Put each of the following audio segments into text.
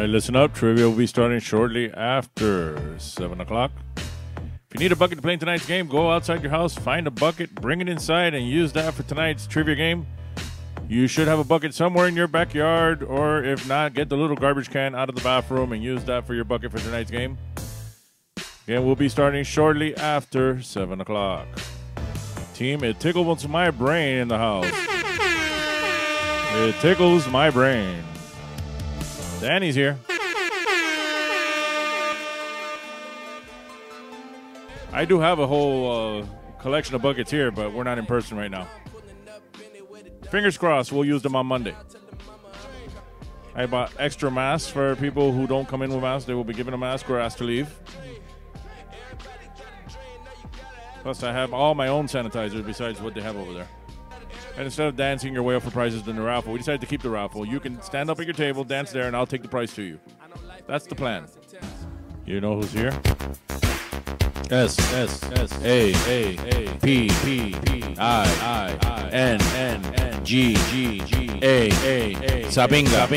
Listen up. Trivia will be starting shortly after 7 o'clock. If you need a bucket to play in tonight's game, go outside your house, find a bucket, bring it inside, and use that for tonight's trivia game. You should have a bucket somewhere in your backyard, or if not, get the little garbage can out of the bathroom and use that for your bucket for tonight's game. Again, we'll be starting shortly after 7 o'clock. Team, it tickles my brain in the house. It tickles my brain. Danny's here. I do have a whole collection of buckets here, but we're not in person right now. Fingers crossed, we'll use them on Monday. I bought extra masks for people who don't come in with masks. They will be given a mask or asked to leave. Plus, I have all my own sanitizers besides what they have over there. And instead of dancing your way up for prizes in the raffle, we decided to keep the raffle. You can stand up at your table, dance there, and I'll take the prize to you. That's the plan. You know who's here? S A P I N G A Sabinga.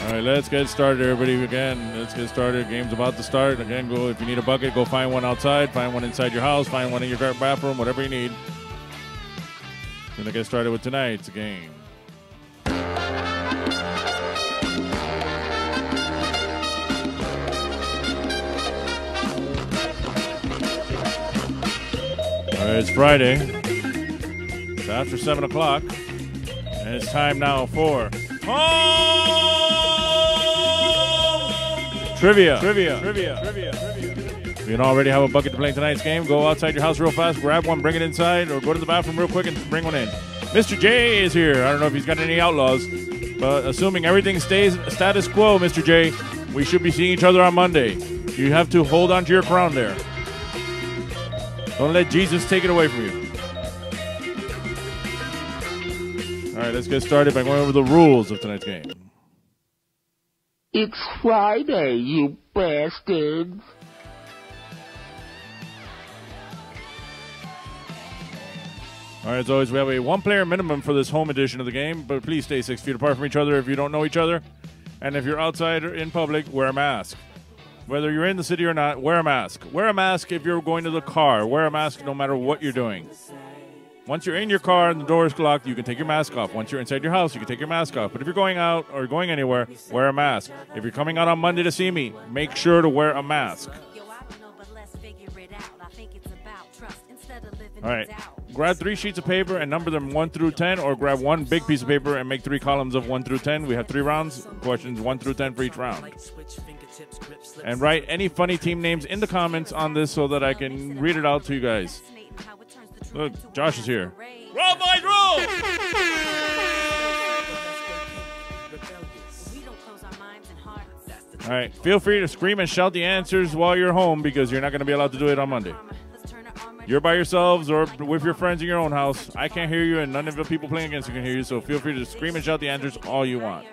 All right, let's get started, everybody. Again, let's get started. Game's about to start. Again, go if you need a bucket, go find one outside, find one inside your house, find one in your bathroom, whatever you need. Gonna get started with tonight's game. All right, it's Friday. It's after 7 o'clock, and it's time now for Trivia. If you don't already have a bucket to play in tonight's game, go outside your house real fast, grab one, bring it inside, or go to the bathroom real quick and bring one in. Mr. J is here. I don't know if he's got any outlaws, but assuming everything stays status quo, Mr. J, we should be seeing each other on Monday. You have to hold on to your crown there. Don't let Jesus take it away from you. All right, let's get started by going over the rules of tonight's game. It's Friday, you bastards. All right, as always, we have a one-player minimum for this home edition of the game, but please stay 6 feet apart from each other if you don't know each other. And if you're outside or in public, wear a mask. Whether you're in the city or not, wear a mask. Wear a mask if you're going to the car. Wear a mask no matter what you're doing. Once you're in your car and the door is locked, you can take your mask off. Once you're inside your house, you can take your mask off. But if you're going out or going anywhere, wear a mask. If you're coming out on Monday to see me, make sure to wear a mask. All right. Grab 3 sheets of paper and number them 1 through 10, or grab one big piece of paper and make 3 columns of 1 through 10. We have 3 rounds, questions 1 through 10 for each round. And write any funny team names in the comments on this so that I can read it out to you guys. Look, Josh is here. Roll, boys, roll! All right, feel free to scream and shout the answers while you're home because you're not going to be allowed to do it on Monday. You're by yourselves or with your friends in your own house. I can't hear you, and none of the people playing against you can hear you, so feel free to scream and shout the answers all you want.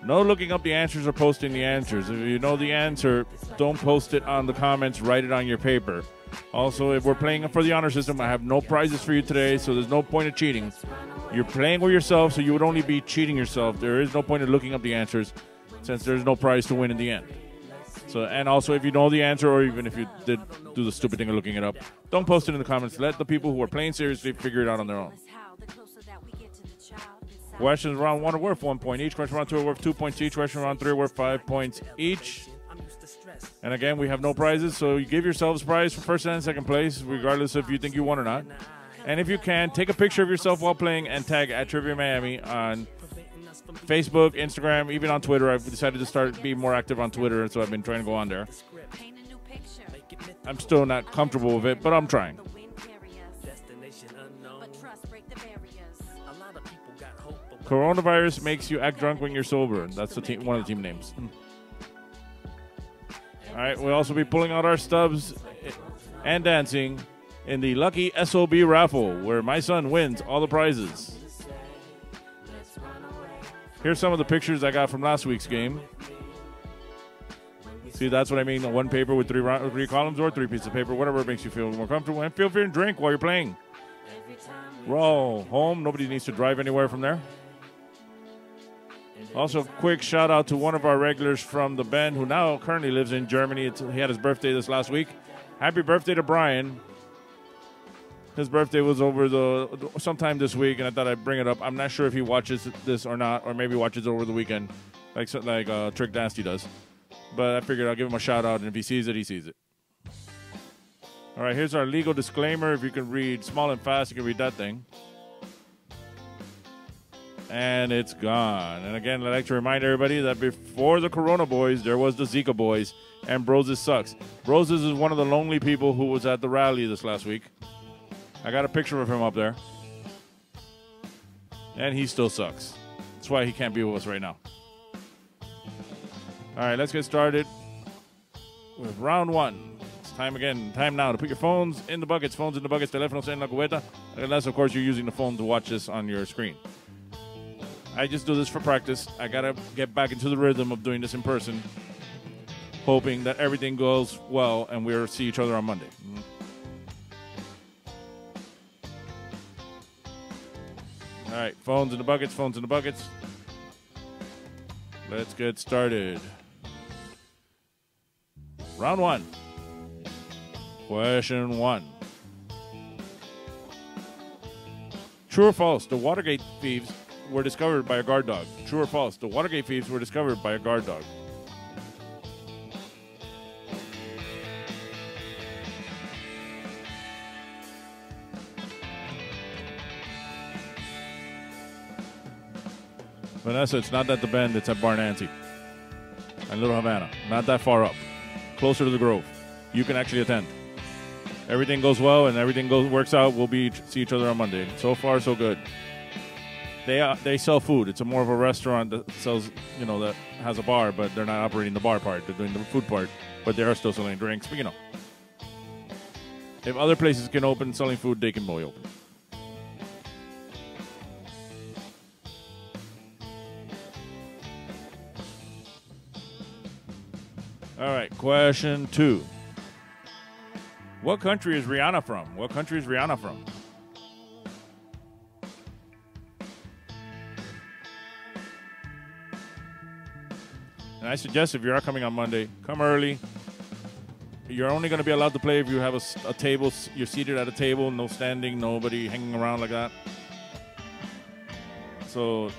No looking up the answers or posting the answers. If you know the answer, don't post it on the comments. Write it on your paper. Also, if we're playing for the honor system, I have no prizes for you today, so there's no point of cheating. You're playing with yourself, so you would only be cheating yourself. There is no point in looking up the answers since there's no prize to win in the end. So, and also, if you know the answer, or even if you did do the stupid thing of looking it up, don't post it in the comments. Let the people who are playing seriously figure it out on their own. Questions round 1 are worth 1 point each. Question round 2 are worth 2 points each. Question round 3 are worth 5 points each. And again, we have no prizes, so you give yourselves prize for first and second place, regardless if you think you won or not. And if you can, take a picture of yourself while playing and tag at Trivia Miami on Facebook, Instagram, even on Twitter. I've decided to start being more active on Twitter, so I've been trying to go on there. I'm still not comfortable with it, but I'm trying. Coronavirus makes you act drunk when you're sober. That's the team, one of the team names. All right, we'll also be pulling out our stubs and dancing in the Lucky SOB raffle, where my son wins all the prizes. Here's some of the pictures I got from last week's game. See, that's what I mean. The one paper with three columns or 3 pieces of paper, whatever makes you feel more comfortable. And feel free to drink while you're playing. We're all home. Nobody needs to drive anywhere from there. Also, quick shout out to one of our regulars from the Bend who now currently lives in Germany. He had his birthday this last week. Happy birthday to Brian. His birthday was over sometime this week, and I thought I'd bring it up. I'm not sure if he watches this or not, or maybe watches it over the weekend, like Trick Nasty does. But I figured I'll give him a shout out, and if he sees it, he sees it. All right, here's our legal disclaimer. If you can read small and fast, you can read that thing. And it's gone. And again, I'd like to remind everybody that before the Corona Boys, there was the Zika Boys, and Broses sucks. Broses is one of the lonely people who was at the rally this last week. I got a picture of him up there. And he still sucks. That's why he can't be with us right now. All right, let's get started with round 1. It's time now to put your phones in the buckets. Phones in the buckets, teléfonos en la cubeta. Unless, of course, you're using the phone to watch this on your screen. I just do this for practice. I got to get back into the rhythm of doing this in person, hoping that everything goes well and we'll see each other on Monday. All right, phones in the buckets, phones in the buckets. Let's get started. Round 1. Question 1. True or false, the Watergate thieves were discovered by a guard dog? True or false, the Watergate thieves were discovered by a guard dog? Vanessa, it's not at the Bend, it's at Bar Nancy and Little Havana. Not that far up. Closer to the Grove. You can actually attend. Everything goes well and everything works out. We'll see each other on Monday. So far, so good. They sell food. It's more of a restaurant that sells, that has a bar, but they're not operating the bar part. They're doing the food part, but they are still selling drinks. But, if other places can open selling food, they can both open. All right, question 2. What country is Rihanna from? What country is Rihanna from? And I suggest if you are coming on Monday, come early. You're only going to be allowed to play if you have a table. You're seated at a table, no standing, nobody hanging around like that. So,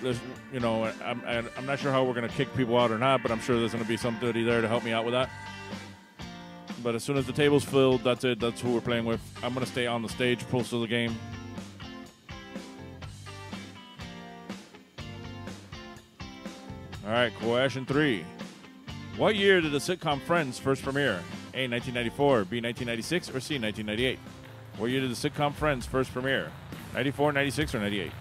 there's, I'm not sure how we're going to kick people out or not, but I'm sure there's going to be somebody there to help me out with that. But as soon as the table's filled, that's it. That's who we're playing with. I'm going to stay on the stage most of the game. All right, question 3. What year did the sitcom Friends first premiere? A, 1994, B, 1996, or C, 1998? What year did the sitcom Friends first premiere? 94, 96, or 98?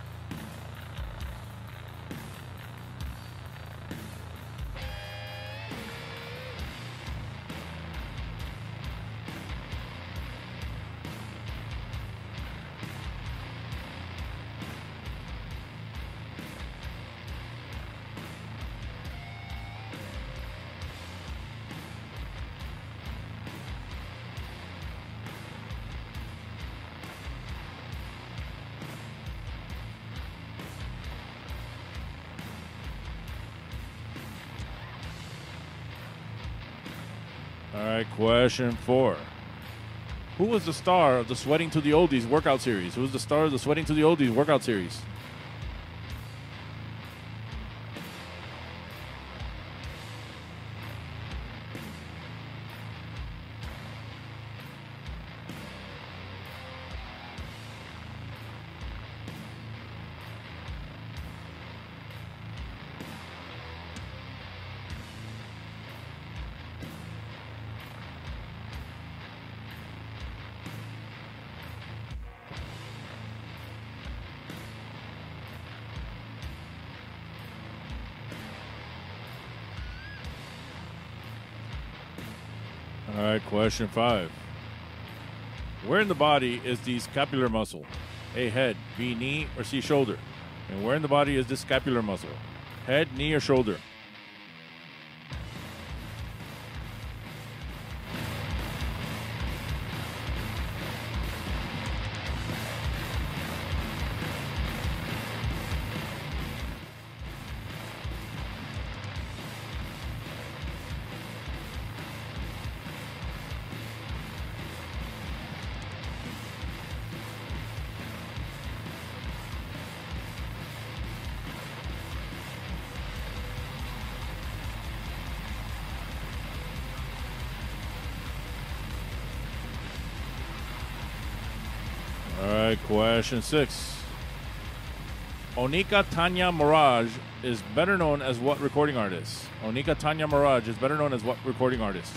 All right, question 4. Who was the star of the Sweating to the Oldies workout series? Who was the star of the Sweating to the Oldies workout series? All right, question 5. Where in the body is the scapular muscle? A, head, B, knee, or C, shoulder? And where in the body is this scapular muscle? Head, knee, or shoulder? All right, question 6. Onika Tanya Mirage is better known as what recording artist? Onika Tanya Mirage is better known as what recording artist?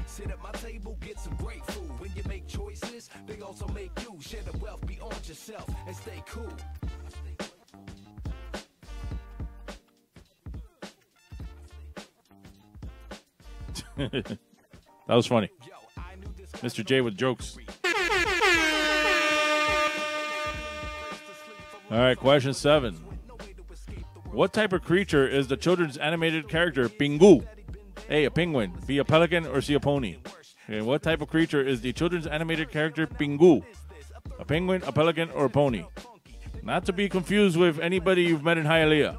Sit at my table, get some great food. When you make choices, they also make you. Share the wealth beyond yourself and stay cool. That was funny. Mr. J with jokes. All right, question 7. What type of creature is the children's animated character Pingu? A penguin, B, a pelican, or C, a pony? Okay, what type of creature is the children's animated character Pingu? A penguin, a pelican, or a pony? Not to be confused with anybody you've met in Hialeah.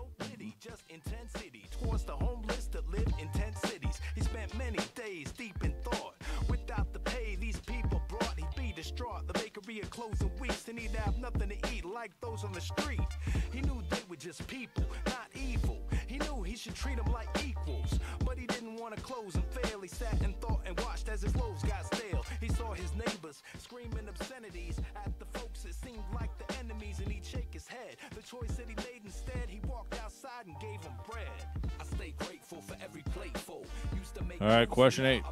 Closing weeks and he'd have nothing to eat like those on the street. He knew they were just people, not evil. He knew he should treat them like equals, but he didn't want to close them fail. He sat and thought and watched as his loaves got stale. He saw his neighbors screaming obscenities at the folks that seemed like the enemies, and he'd shake his head. The choice that he made instead, he walked outside and gave them bread. I stay grateful for every plateful. Used to make. All right, question 8.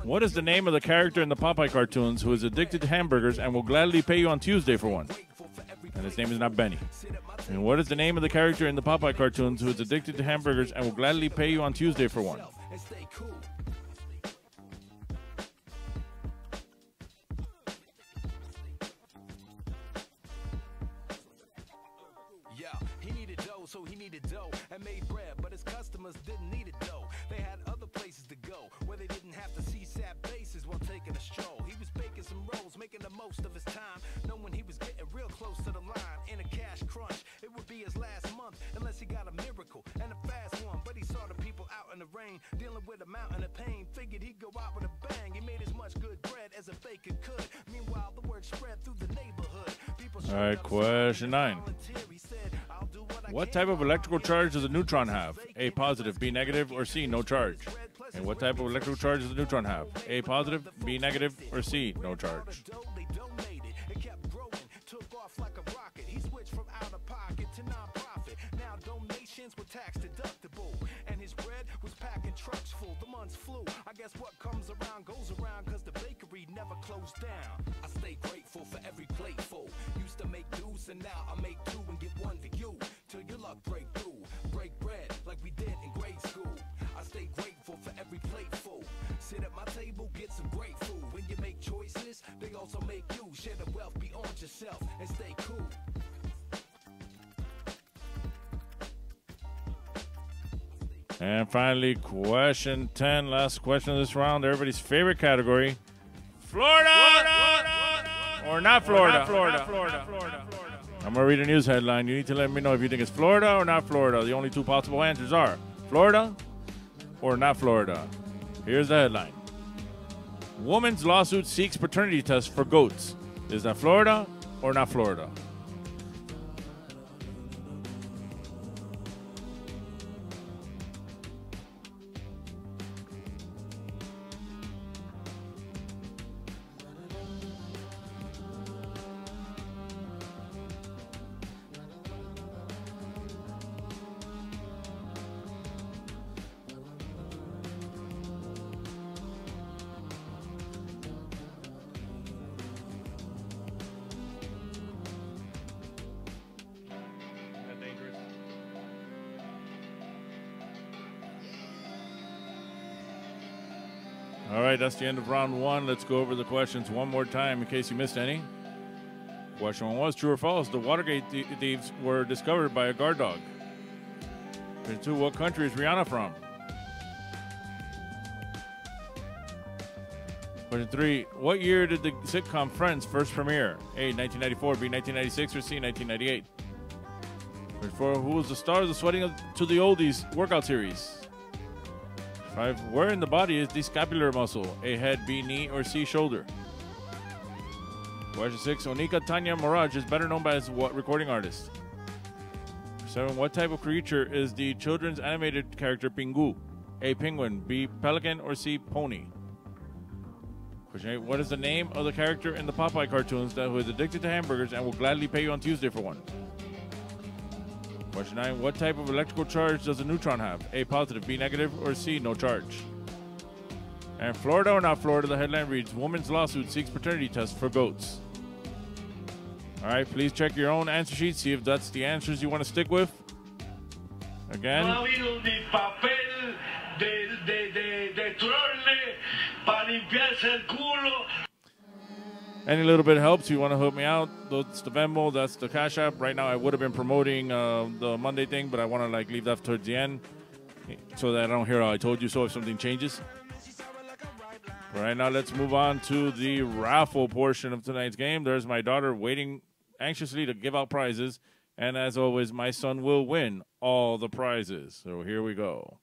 What is the name of the character in the Popeye cartoons who is addicted to hamburgers and will gladly pay you on Tuesday for one? And his name is not Benny. And what is the name of the character in the Popeye cartoons who is addicted to hamburgers and will gladly pay you on Tuesday for one? Yeah, he needed dough, so he needed dough and made bread, but his customers didn't need it dough. They had other places to go where they didn't have to see sap bases while taking a stroll. He was baking some rolls, making the most of his time, knowing he was getting real close to the line. In a cash crunch, it would be his last month unless he got a miracle and a fast one. But he saw the people out in the rain, dealing with a mountain of pain. Figured he'd go out with a bang. He made as much good bread as a baker could. Meanwhile, the word spread through the neighborhood. People All right, question 9. What type of electrical charge does a neutron have? A, positive, B, negative, or C, no charge? And what type of electrical charge does a neutron have? A, positive, B, negative, or C, no charge? Tax deductible, and his bread was packing trucks full. The months flew. I guess what comes around goes around, cause the bakery never closed down. I stay grateful for every plateful. Used to make deuce, and now I make two and give one to you. Till your luck break through. Break bread like we did in grade school. I stay grateful for every plateful. Sit at my table, get some great food. When you make choices, they also make you. Share the wealth beyond yourself and stay cool. And finally, question 10, last question of this round, everybody's favorite category. Florida! Or not Florida? I'm going to read a news headline. You need to let me know if you think it's Florida or not Florida. The only two possible answers are Florida or not Florida. Here's the headline. Woman's lawsuit seeks paternity test for goats. Is that Florida or not Florida? All right, that's the end of round one. Let's go over the questions one more time in case you missed any. Question one was true or false. The Watergate thieves were discovered by a guard dog. Question two, what country is Rihanna from? Question three, what year did the sitcom Friends first premiere? A, 1994, B, 1996, or C, 1998? Question four, who was the star of the Sweating to the Oldies workout series? 5, where in the body is the scapular muscle? A, head, B, knee, or C, shoulder? Question 6, Onika Tanya Mirage is better known by as what recording artist? 7, what type of creature is the children's animated character Pingu? A, penguin, B, pelican, or C, pony? Question 8, what is the name of the character in the Popeye cartoons who is addicted to hamburgers and will gladly pay you on Tuesday for one? Question 9, what type of electrical charge does a neutron have? A, positive, B, negative, or C, no charge? And Florida or not Florida, the headline reads, woman's lawsuit seeks paternity test for goats. All right, please check your own answer sheet, see if that's the answers you want to stick with. Again. Any little bit helps. You want to help me out? That's the Venmo. That's the Cash App. Right now, I would have been promoting the Monday thing, but I want to leave that towards the end so that I don't hear I told you so if something changes. All right, now let's move on to the raffle portion of tonight's game. There's my daughter waiting anxiously to give out prizes, and as always, my son will win all the prizes. So here we go.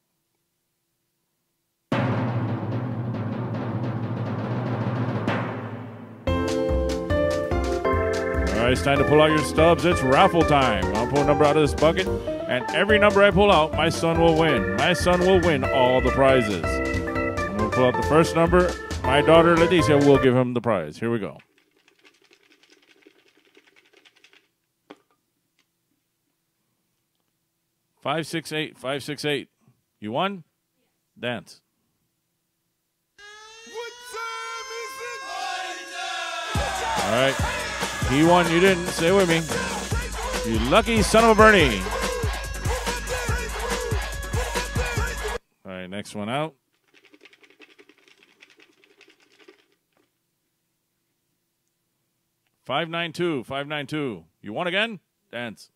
All right, it's time to pull out your stubs. It's raffle time. I'll pull a number out of this bucket, and every number I pull out, my son will win. My son will win all the prizes. I'm going to pull out the first number. My daughter, Leticia, will give him the prize. Here we go. Five, 6, 8. 5, 6, 8. You won? Dance. All right. He won, you didn't. Stay with me. You lucky son of a Bernie. All right, next one out. 592. 592. You won again? Dance.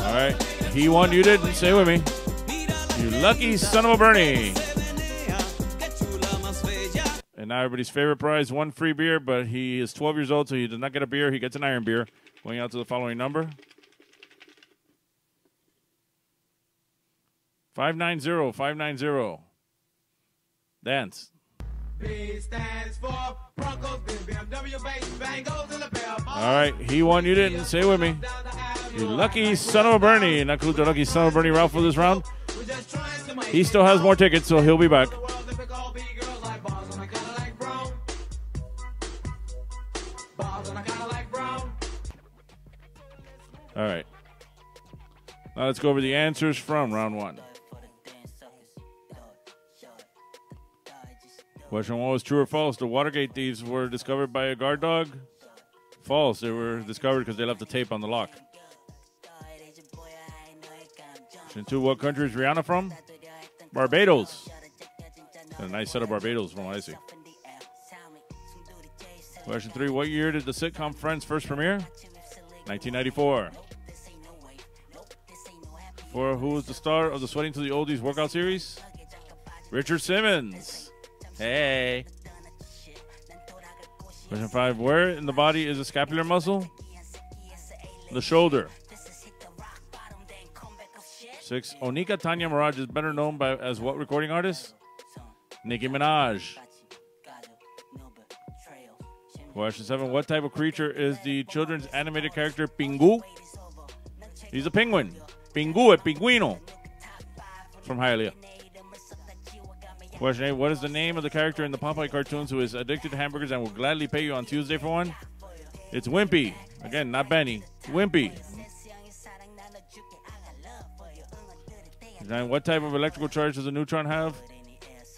All right. He won, you didn't. Stay with me. You lucky son of a Bernie. And now everybody's favorite prize, one free beer, but he is 12 years old, so he does not get a beer. He gets an iron beer. Going out to the following number. 590. 590. Dance. B stands for Broncos, BMW, Bengals, and the Bears. All right, he won, you didn't. Stay with me. You lucky son of a Bernie. Not cool, the lucky son of a Bernie Ralph for this round. He still has more tickets, so he'll be back. All right. Now let's go over the answers from round one. Question one was true or false. The Watergate thieves were discovered by a guard dog. False. They were discovered because they left the tape on the lock. Question two, what country is Rihanna from? Barbados. A nice set of Barbados from what I see. Question three, what year did the sitcom Friends first premiere? 1994. For who was the star of the Sweating to the Oldies workout series? Richard Simmons. Hey. Question 5. Where in the body is the scapular muscle? The shoulder. 6. Onika Tanya Mirage is better known as what recording artist? Nicki Minaj. Question 7. What type of creature is the children's animated character Pingu? He's a penguin. Pingu, a pinguino. From Hialeah. Question 8. What is the name of the character in the Popeye cartoons who is addicted to hamburgers and will gladly pay you on Tuesday for one? It's Wimpy. Again, not Benny. Wimpy. 9. What type of electrical charge does a neutron have?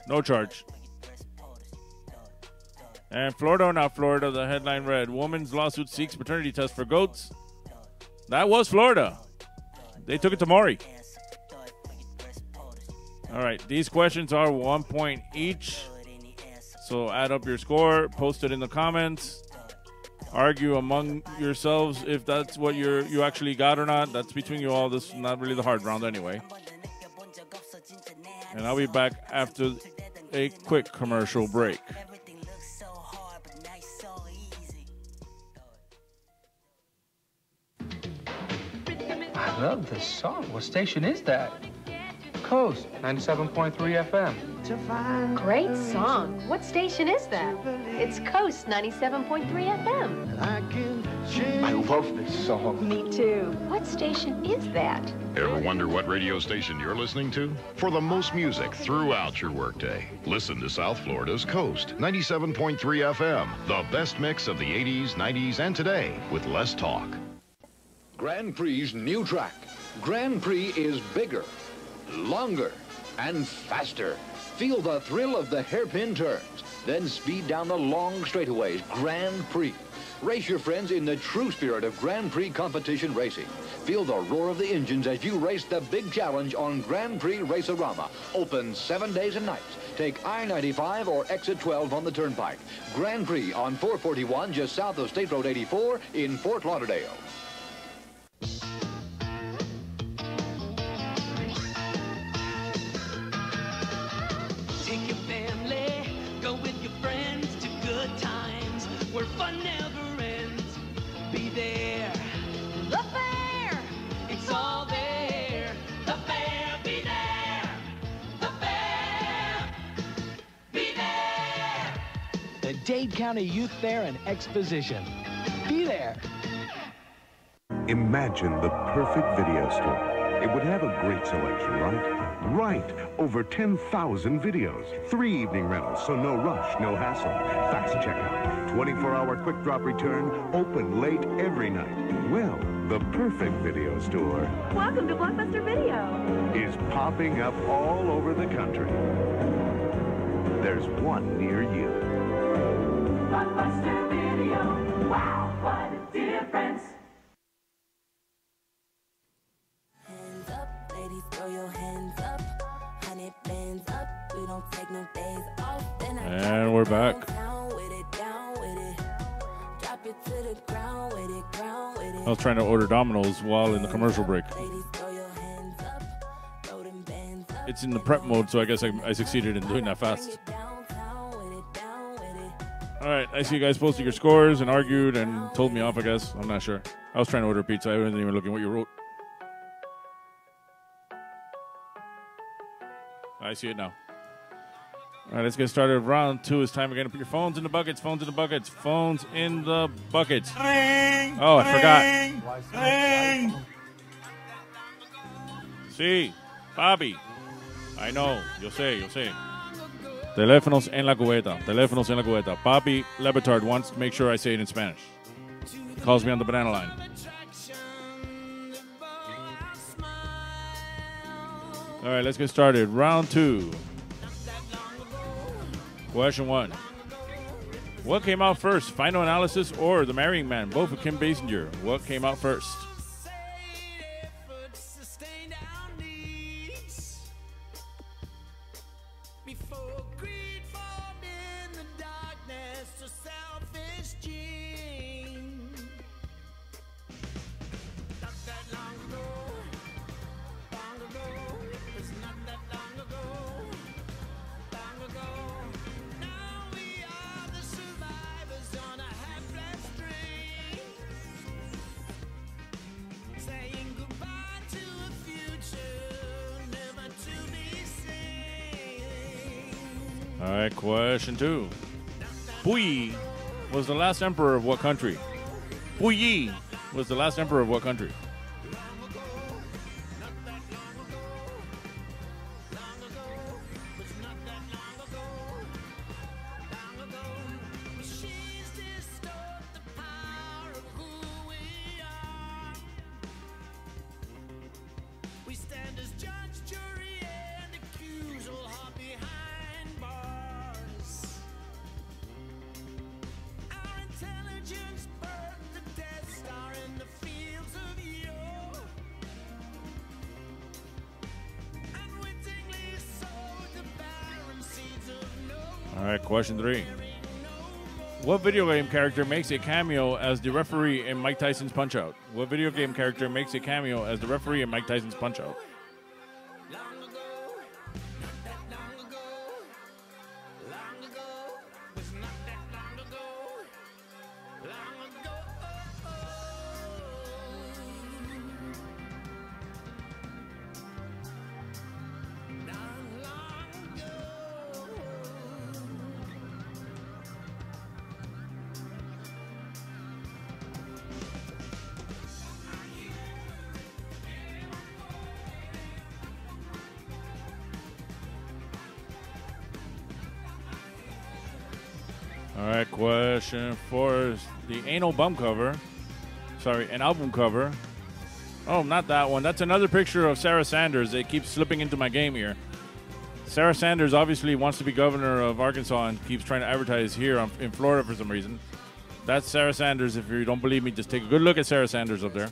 No charge. And Florida or not Florida, the headline read, woman's lawsuit seeks paternity test for goats. That was Florida. They took it to Maury. All right, these questions are 1 point each. So add up your score, post it in the comments, argue among yourselves if that's what you actually got or not. That's between you all. This is not really the hard round anyway. And I'll be back after a quick commercial break. I love this song. What station is that? Coast 97.3 FM. Great song. What station is that? It's Coast 97.3 FM. I love this song. Me too. What station is that? Ever wonder what radio station you're listening to? For the most music throughout your workday, listen to South Florida's Coast 97.3 FM. The best mix of the 80s, 90s, and today with less talk. Grand Prix's new track. Grand Prix is bigger, longer, and faster. Feel the thrill of the hairpin turns. Then speed down the long straightaways. Grand Prix. Race your friends in the true spirit of Grand Prix competition racing. Feel the roar of the engines as you race the big challenge on Grand Prix Race-A-Rama. Open 7 days and nights. Take I-95 or exit 12 on the turnpike. Grand Prix on 441 just south of State Road 84 in Fort Lauderdale. Take your family, go with your friends to good times where fun never ends. Be there. The fair, it's all there. The fair, be there. The fair, be there. The Dade County Youth Fair and Exposition. Be there. Imagine the perfect video store. It would have a great selection, right? Right. Over 10,000 videos. 3 evening rentals, so no rush, no hassle. Fast checkout. 24-hour quick drop return. Open late every night. Well, the perfect video store. Welcome to Blockbuster Video. Is popping up all over the country. There's one near you. Blockbuster Video. Wow, what a difference. And we're back. I was trying to order Domino's while in the commercial break. It's in the prep mode, so I guess I succeeded in doing that fast. All right, I see you guys posted your scores and argued and told me off, I guess. I'm not sure. I was trying to order pizza. I wasn't even looking what you wrote. I see it now. All right, let's get started. Round 2 is time again to put your phones in the buckets. Phones in the buckets. Phones in the buckets. Ring, oh, I forgot. Ring. Sí, Bobby. I know. Yo sé. Teléfonos en la cubeta. Teléfonos en la cubeta. Papi Lebetard wants to make sure I say it in Spanish. He calls me on the banana line. All right, let's get started. Round 2. Question 1. What came out first, Final Analysis or The Marrying Man? Both with Kim Basinger. What came out first? All right, question 2. Puyi was the last emperor of what country? Puyi was the last emperor of what country? All right, question 3. What video game character makes a cameo as the referee in Mike Tyson's Punch-Out? What video game character makes a cameo as the referee in Mike Tyson's Punch-Out? All right, question 4 is the Anal Bum cover. Sorry, an album cover. Oh, not that one. That's another picture of Sarah Sanders. It keeps slipping into my game here. Sarah Sanders obviously wants to be governor of Arkansas and keeps trying to advertise here in Florida for some reason. That's Sarah Sanders. If you don't believe me, just take a good look at Sarah Sanders up there.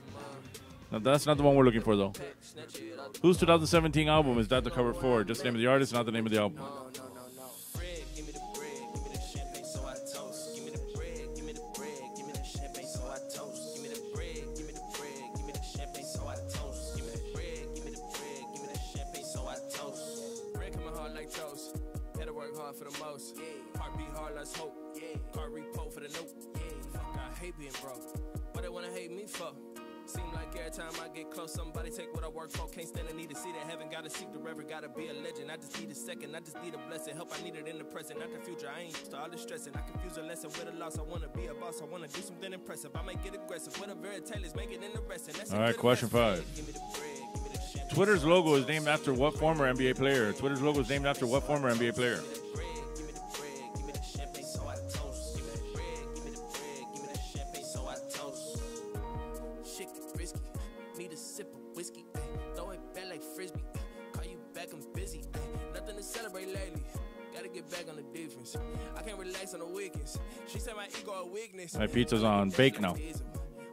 Now, that's not the one we're looking for, though. Whose 2017 album is that the cover for? Just the name of the artist, not the name of the album. For the most, heart beat hard, let's hope. Car repo for the note. Fuck, I hate being broke. What they wanna hate me for? Seem like every time I get close, somebody take what I work for. Can't stand the need to see that heaven, gotta seek the reverend, gotta be a legend. I just need a second, I just need a blessing. Help, I need it in the present, not the future. I ain't used to all the stressing. I confuse a lesson with a loss. I wanna be a boss, I wanna do something impressive. I might get aggressive, whatever it takes, make it interesting. That's all right, question 5. Twitter's logo is named after what former NBA player? Twitter's logo is named after what former NBA player? My pizza's on bake now.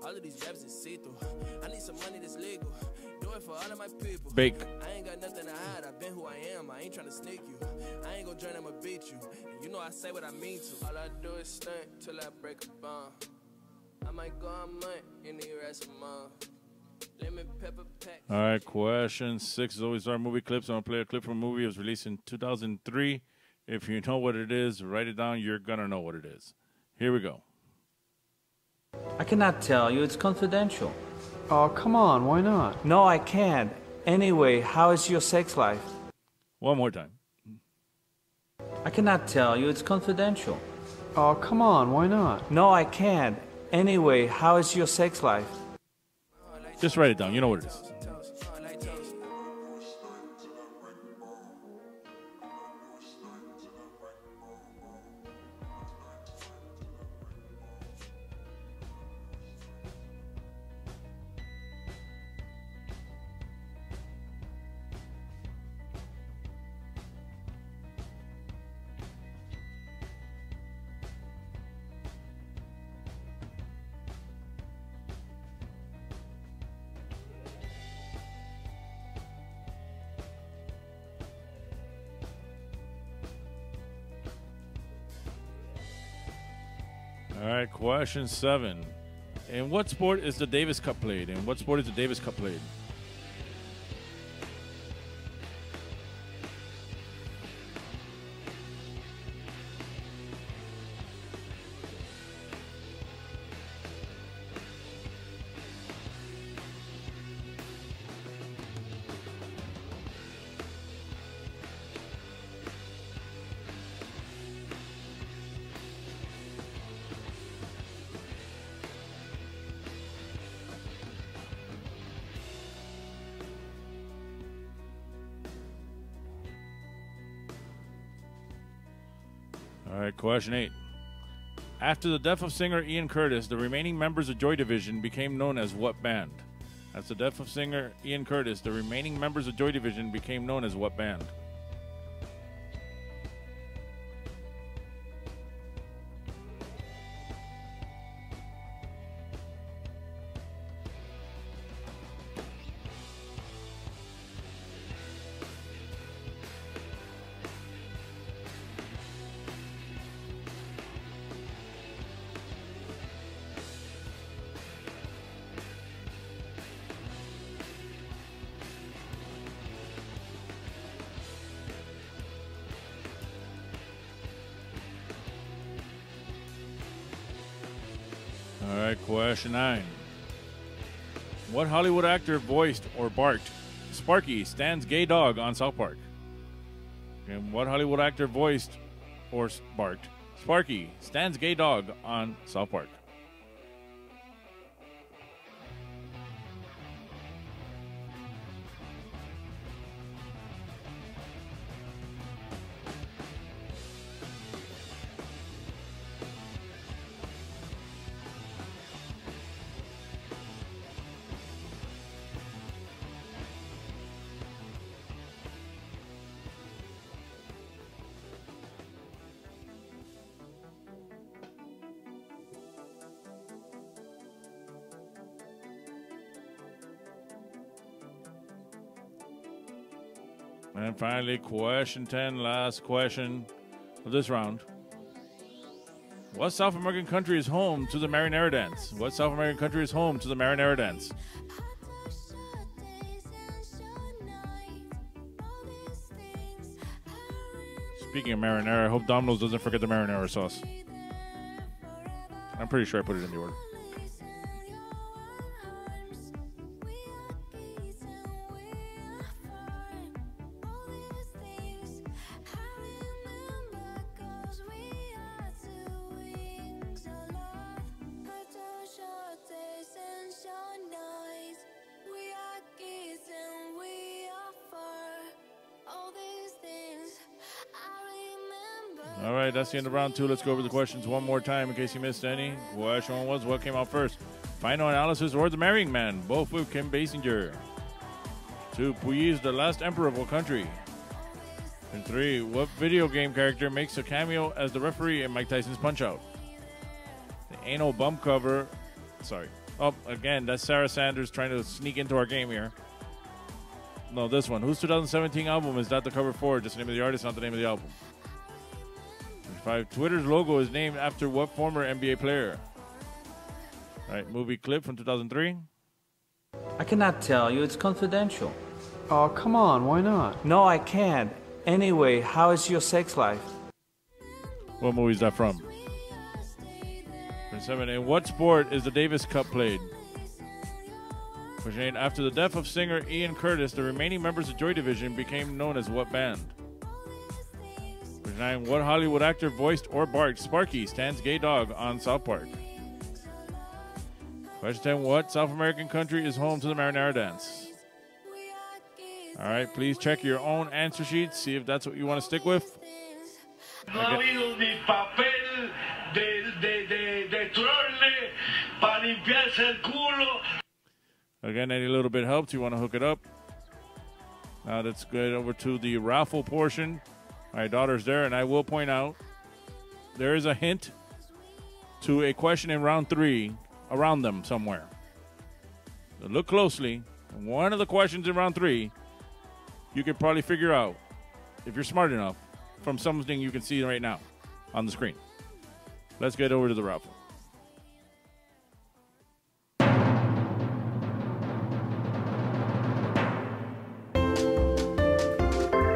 All of these raps is see-through. I need some money that's legal. Do it for all of my people. Bake. I ain't got nothing to hide. I've been who I am. I ain't trying to sneak you. I ain't gonna join, I'ma beat you. And you know I say what I mean to. All I do is stunt till I break a bond. I might go a month in the rest of month. Lemon pepper pack. All right, question 6 is always our movie clips. I'm gonna play a clip from a movie. It was released in 2003. If you know what it is, write it down. You're gonna know what it is. Here we go. I cannot tell you. It's confidential. Oh, come on. Why not? No, I can't. Anyway, how is your sex life? One more time. I cannot tell you. It's confidential. Oh, come on. Why not? No, I can't. Anyway, how is your sex life? Just write it down. You know what it is. All right, question 7. In what sport is the Davis Cup played? In what sport is the Davis Cup played? All right, question 8. After the death of singer Ian Curtis, the remaining members of Joy Division became known as what band? After the death of singer Ian Curtis, the remaining members of Joy Division became known as what band? All right, question 9. What Hollywood actor voiced or barked Sparky, Stan's gay dog on South Park? And what Hollywood actor voiced or barked Sparky, Stan's gay dog on South Park? And finally, question 10, last question of this round. What South American country is home to the Marinera dance? What South American country is home to the Marinera dance? Speaking of marinara, I hope Domino's doesn't forget the marinara sauce. I'm pretty sure I put it in the order. All right, that's the end of round 2. Let's go over the questions one more time in case you missed any. Question 1 was, what came out first? Final Analysis or The Marrying Man? Both with Kim Basinger. 2, Puyi is the last emperor of what country? And 3, what video game character makes a cameo as the referee in Mike Tyson's Punch-Out? The anal bump cover. Sorry. Oh, again, that's Sarah Sanders trying to sneak into our game here. No, this one. Whose 2017 album is that the cover for? Just the name of the artist, not the name of the album. 5, Twitter's logo is named after what former NBA player? All right, movie clip from 2003. I cannot tell you. It's confidential. Oh, come on. Why not? No, I can't. Anyway, how is your sex life? What movie is that from? 7, in what sport is the Davis Cup played? Question 8, after the death of singer Ian Curtis, the remaining members of Joy Division became known as what band? Question 9, what Hollywood actor voiced or barked Sparky, Stan's gay dog on South Park? Question 10, what South American country is home to the Marinara dance? All right, please check your own answer sheets, see if that's what you want to stick with. No ha habido ni papel de trole para limpiarse el culo. Again, any little bit helps. You want to hook it up. Now let's get over to the raffle portion. My daughter's there, and I will point out there is a hint to a question in round 3 around them somewhere. So look closely. One of the questions in round 3, you could probably figure out, if you're smart enough, from something you can see right now on the screen. Let's get over to the raffle.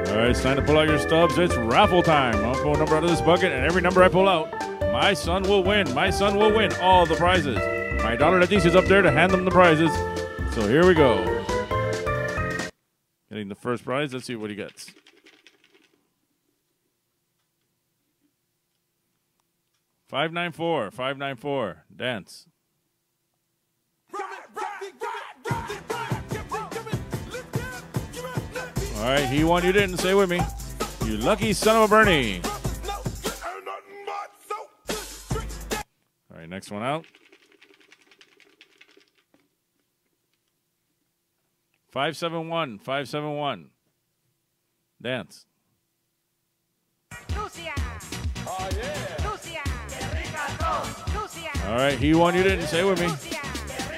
All right, it's time to pull out your stubs. It's raffle time. I'll pull a number out of this bucket, and every number I pull out, my son will win. My son will win all the prizes. My daughter Leticia's up there to hand them the prizes. So here we go. Getting the first prize. Let's see what he gets. $594. Dance. All right, he won, you didn't. Say with me. You lucky son of a Bernie. All right, next one out. 571. Dance. All right, he won, you didn't. Say with me.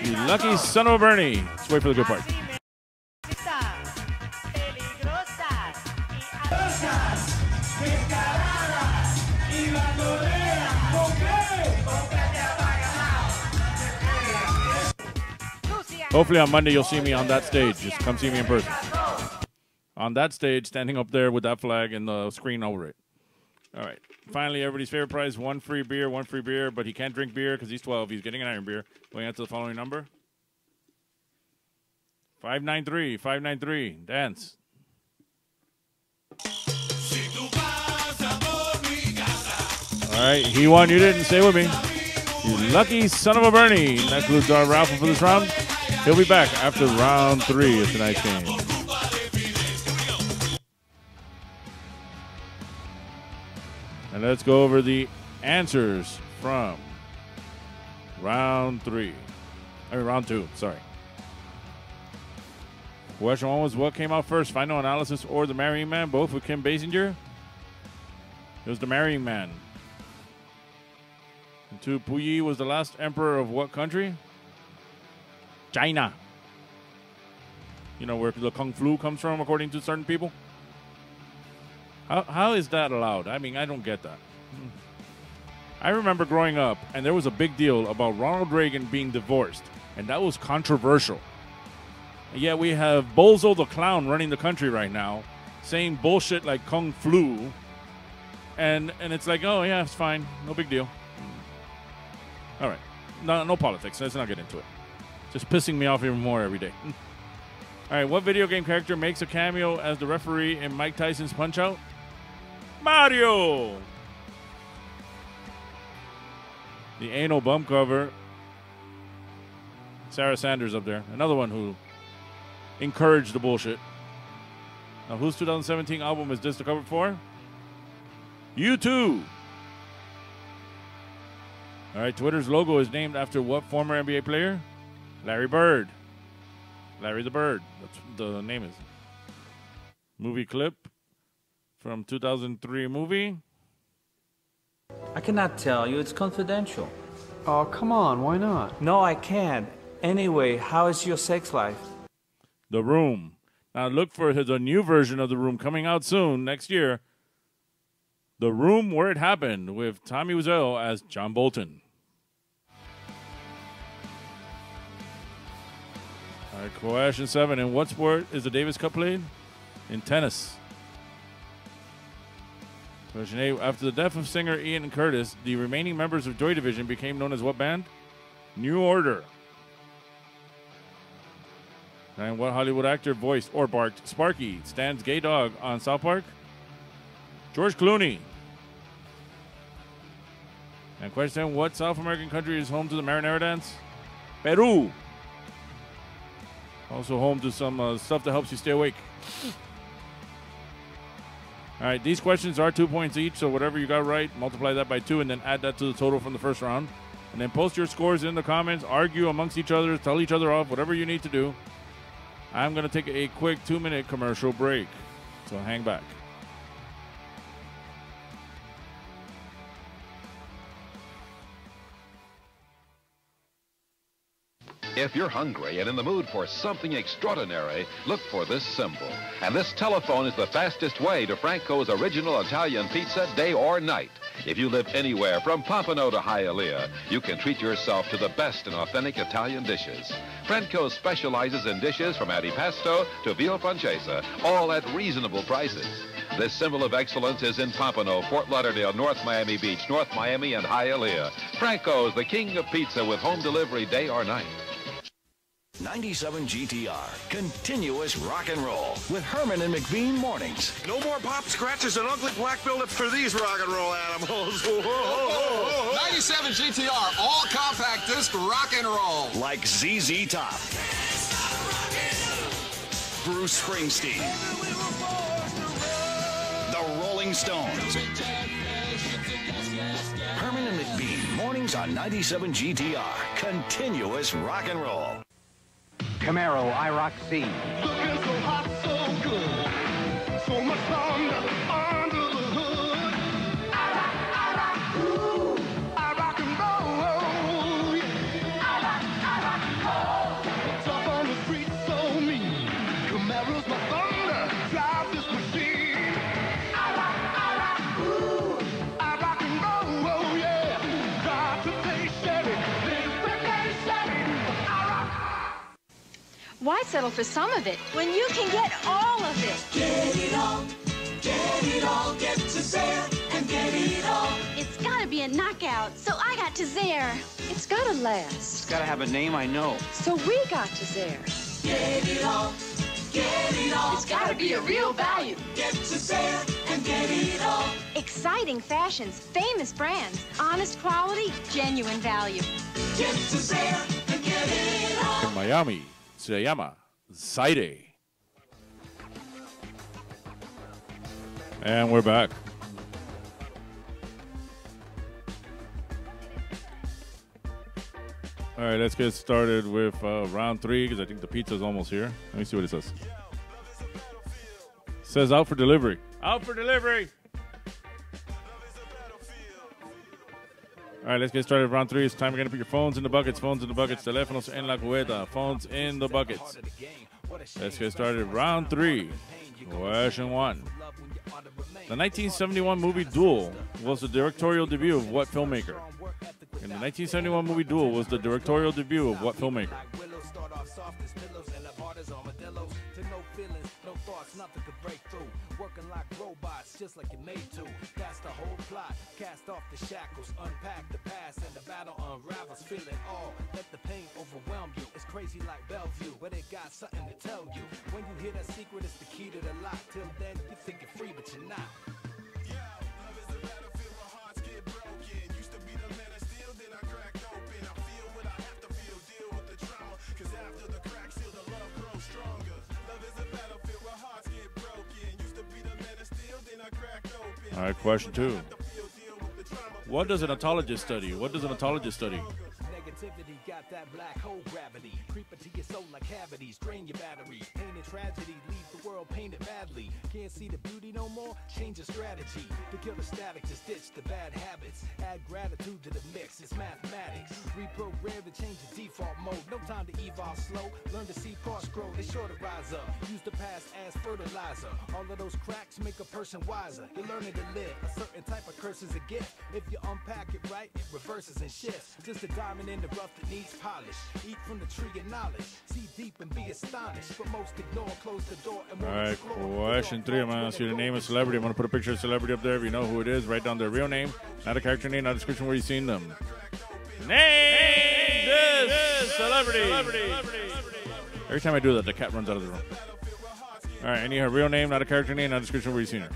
You lucky son of a Bernie. Let's wait for the good part. Hopefully on Monday you'll see me on that stage. Just come see me in person. On that stage, standing up there with that flag and the screen over it. All right. Finally, everybody's favorite prize, one free beer, but he can't drink beer because he's 12. He's getting an iron beer. Going out to the following number. 593. Dance. All right. He won. You didn't. Stay with me. You lucky son of a Bernie. That concludes our raffle for this round. He'll be back after round 3 of tonight's game. And let's go over the answers from round 2, sorry. Question 1 was what came out first, Final Analysis or The Marrying Man, both with Kim Basinger? It was The Marrying Man. And 2, Puyi was the last emperor of what country? China. You know where the Kung Flu comes from, according to certain people? How is that allowed? I mean, I don't get that. I remember growing up, and there was a big deal about Ronald Reagan being divorced, and that was controversial. And yet we have Bozo the Clown running the country right now, saying bullshit like Kung Flu, and it's like, oh, yeah, it's fine. No big deal. All right. No politics. Let's not get into it. Just pissing me off even more every day. All right, what video game character makes a cameo as the referee in Mike Tyson's Punch-Out? Mario! The anal bum cover. Sarah Sanders up there. Another one who encouraged the bullshit. Now, whose 2017 album is this the cover for? U2. All right, Twitter's logo is named after what former NBA player? Larry Bird. Larry the Bird. That's what the name is. Movie clip from 2003 movie. I cannot tell you. It's confidential. Oh, come on. Why not? No, I can't. Anyway, how is your sex life? The Room. Now look for the new version of The Room coming out soon, next year. The Room Where It Happened with Tommy Wiseau as John Bolton. All right, question 7. In what sport is the Davis Cup played? In tennis. Question 8. After the death of singer Ian Curtis, the remaining members of Joy Division became known as what band? New Order. And what Hollywood actor voiced or barked Sparky, Stan's gay dog on South Park? George Clooney. And question 10. What South American country is home to the Marinara dance? Peru. Also home to some stuff that helps you stay awake. All right, these questions are 2 points each, so whatever you got right, multiply that by 2, and then add that to the total from the first round. And then post your scores in the comments, argue amongst each other, tell each other off, whatever you need to do. I'm going to take a quick 2-minute commercial break, so hang back. If you're hungry and in the mood for something extraordinary, look for this symbol. And this telephone is the fastest way to Franco's original Italian pizza, day or night. If you live anywhere from Pompano to Hialeah, you can treat yourself to the best in authentic Italian dishes. Franco specializes in dishes from antipasto to veal francese, all at reasonable prices. This symbol of excellence is in Pompano, Fort Lauderdale, North Miami Beach, North Miami, and Hialeah. Franco's, the king of pizza with home delivery day or night. 97 GTR, continuous rock and roll with Herman and McBean mornings. No more pop scratches and ugly black buildup for these rock and roll animals. 97 GTR, all compact disc rock and roll. Like ZZ Top, Bruce Springsteen, the Rolling Stones. Herman and McBean mornings on 97 GTR, continuous rock and roll. Camaro IROC C. Looking so hot, so good. So much thunder under the hood. I rock, ooh. I rock and roll, yeah. I rock, tough on the street, so mean. Camaro's my thunder, drive this machine. I rock, ooh. I rock and roll, yeah. Drive to take Chevy, live with that Chevy. I rock. Why settle for some of it when you can get all of it? Get it all, get to sale, and get it all. It's gotta be a knockout, so I got to Zare. It's gotta last. It's gotta have a name I know. So we got to Zare. Get it all. Get it all. It's gotta be a real value. Get to Zare and get it all. Exciting fashions, famous brands, honest quality, genuine value. Get to Zare and get it all. In Miami, se llama Zaire. And we're back. All right, let's get started with round 3 because I think the pizza's almost here. Let me see what it says. It says out for delivery. Out for delivery. All right, let's get started with round 3. It's time we're going to put your phones in the buckets. Phones in the buckets. Teléfonos en la cubeta. Phones in the buckets. Let's get started. Round 3. Question 1. The 1971 movie Duel was the directorial debut of what filmmaker? In the 1971 movie Duel was the directorial debut of what filmmaker? Working like robots, just like you're made to. That's the whole plot. Cast off the shackles, unpack the past, and the battle unravels. Feel it all. Let the pain overwhelm you. It's crazy like Bellevue, but it got something to tell you. When you hear that secret, it's the key to the lock. Till then, you think you're free, but you're not. All right, question 2. What does an ontologist study? What does an ontologist study? Negativity got that black hole gravity. Creep into your soul like cavities. Drain your batteries. Pain and tragedy. Leave the world painted badly. Can't see the beauty no more? Change your strategy. To kill the static, just ditch the bad habits. Add gratitude to the mix. It's mathematics. Reprogram to change the default mode. No time to evolve slow. Learn to see parts grow. They sure to rise up. Use the past as fertilizer. All of those cracks make a person wiser. You're learning to live. A certain type of curse is a gift. If you unpack it right, it reverses and shifts. Just a diamond in the rough that needs polish. Eat from the tree of knowledge. See deep and be astonished. But most ignore. Close the door and All right, question 3. I'm going to ask you to name a celebrity. I'm going to put a picture of a celebrity up there. If you know who it is, write down their real name, not a character name, not a description where you've seen them. Name this celebrity. Every time I do that, the cat runs out of the room. All right, any her real name, not a character name, not a description where you've seen her.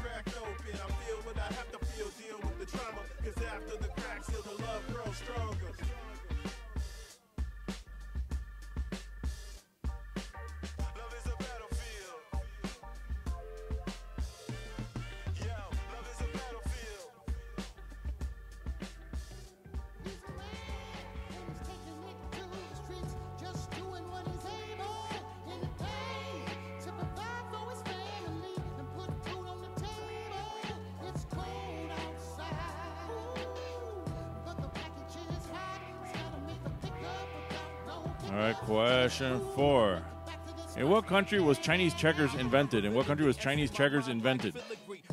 All right, question 4. In what country was Chinese checkers invented? In what country was Chinese checkers invented?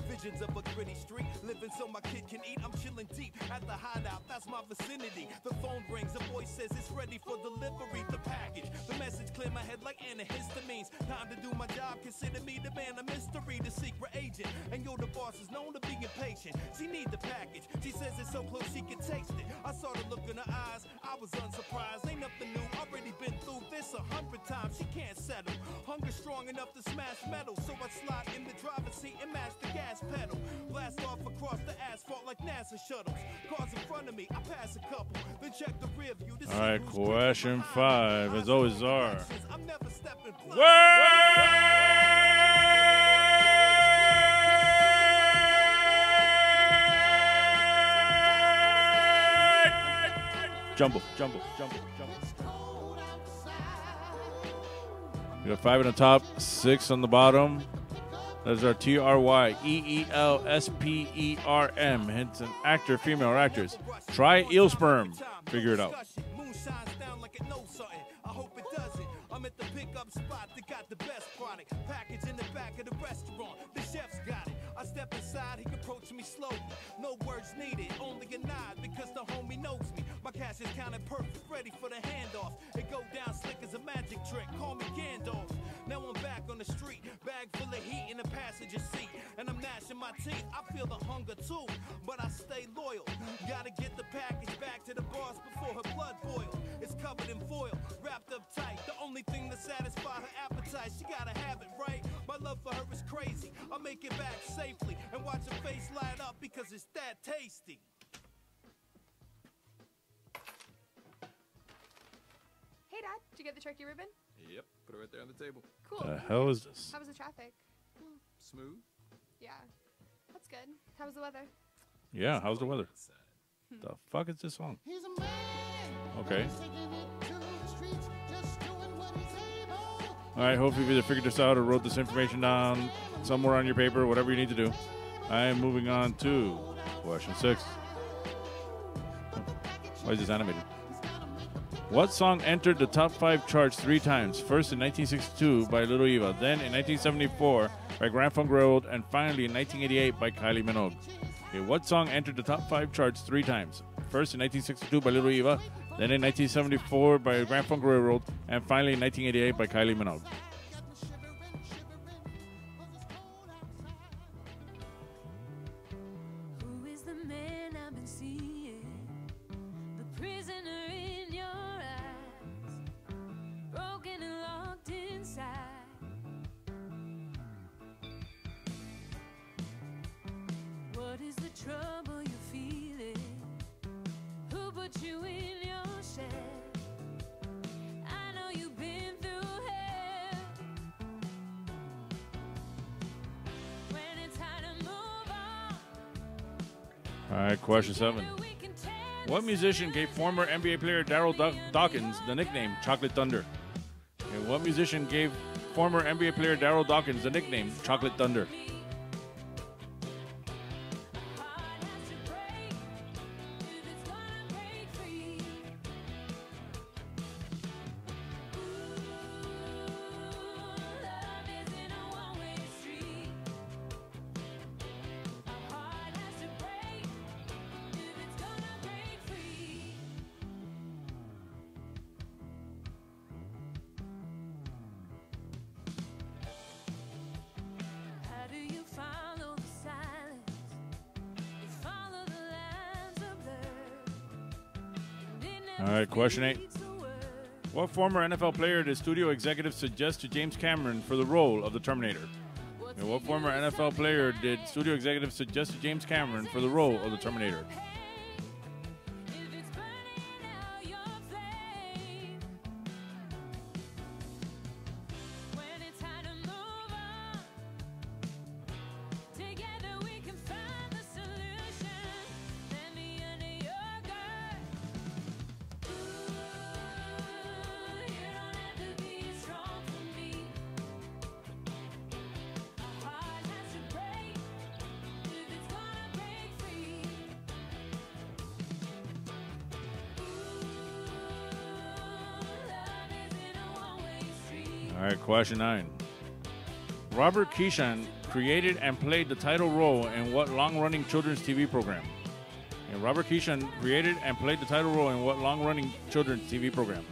Visions of a gritty street, living so my kid can eat. I'm chilling deep at the hideout, that's my vicinity. The phone rings, a voice says it's ready for delivery. The package, the message clear my head like antihistamines. Time to do my job, consider me the man of mystery, the secret agent. And you're the boss is known to be impatient. She need the package, she says it's so close she can taste it. I saw the look in her eyes, I was unsurprised. Ain't nothing new, already been through this 100 times. She can't settle, hunger strong enough to smash metal. So I slide in the driver's seat and mash the gas pedal. Blast off across the asphalt like NASA shuttles. Cars in front of me, I pass a couple, then check the rear view. All right, question 5. As always, Czar. I'm never stepping Jumble. We got 5 on the top, 6 on the bottom. Those are TRYEELSPERM. Hence an actor, female or actress. Try eelsperm. Figure it out. I'm at the pickup spot that got the best product. Package in the back of the restaurant. The chef's got it. I I step inside, he approached me slowly. No words needed, only a nod because the homie knows me. My cash is counted perfect, ready for the handoff. It go down slick as a magic trick, call me Gandalf. Now I'm back on the street, bag full of heat in the passenger seat. And I'm gnashing my teeth, I feel the hunger too, but I stay loyal. Gotta get the package back to the boss before her blood boils. It's covered in foil, wrapped up tight. The only thing to satisfy her appetite, she gotta have it right. My love for her is crazy, I'll make it back safely and watch her face light up because it's that tasty. Hey, Dad, did you get the turkey ribbon? Yep, put it right there on the table. Cool. The hell is this? How was the traffic? Smooth. Yeah, that's good. How was the weather? Yeah, how's the weather? The fuck is this song? Okay. All right, hopefully you either figured this out or wrote this information down somewhere on your paper, whatever you need to do. I am moving on to question 6. Why is this animated? What song entered the top 5 charts 3 times? First in 1962 by Little Eva, then in 1974 by Grand Funk Railroad, and finally in 1988 by Kylie Minogue. Okay, what song entered the top 5 charts 3 times? First in 1962 by Little Eva, then in 1974 by Grand Funk Railroad, and finally in 1988 by Kylie Minogue. Who is the man I've been seeing? The prisoner in your eyes, broken and locked inside. What is the trouble you're feeling? Who put you in your shell? I know you've been through hell. When it's time to move on. All right, question 7. What musician gave former NBA player Daryl Dawkins the nickname Chocolate Thunder? Okay, what musician gave former NBA player Daryl Dawkins the nickname Chocolate Thunder? How do you follow the silence? You follow the lines of blur. All right, question 8. What former NFL player did studio executives suggest to James Cameron for the role of the Terminator? And what former NFL player did studio executives suggest to James Cameron for the role of the Terminator? Together we can find the solution. Let me under your guard. Ooh, you don't have to be strong for me. Our heart has to break if it's gonna break free. Ooh, love isn't a one-way street. All right, question 9. Robert Keeshan created and played the title role in what long-running children's TV program? And Robert Keeshan created and played the title role in what long-running children's TV program?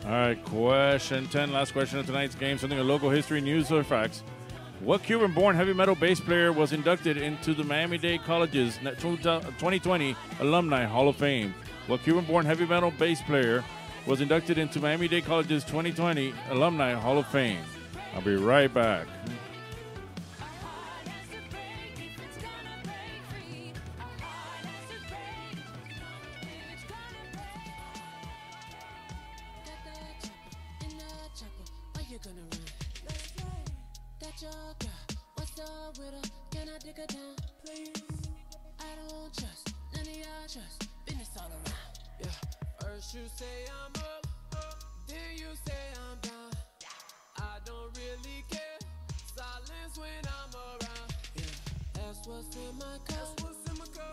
All right, question 10, last question of tonight's game, something of local history, news, or facts. What Cuban-born heavy metal bass player was inducted into the Miami-Dade College's 2020 Alumni Hall of Fame? What Cuban-born heavy metal bass player was inducted into Miami-Dade College's 2020 Alumni Hall of Fame? I'll be right back. take her down, please. I don't trust none of y'all trust. Business all around. Yeah. First you say I'm up, then you say I'm down. I don't really care. Silence when I'm around. Yeah. That's what's in my cup.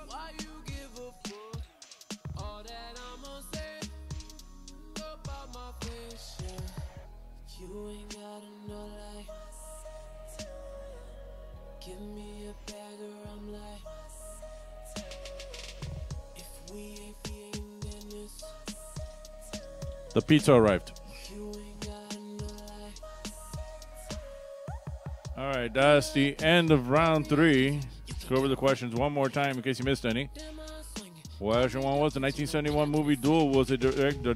Why you give a fuck? All that I'ma say about my face, yeah. You ain't gotta know like. Give me a bag or I'm like. If we ain't feeding, then it's. The pizza arrived. All right, that's the end of round 3. Let's go over the questions one more time in case you missed any. Question 1 was the 1971 movie Duel was the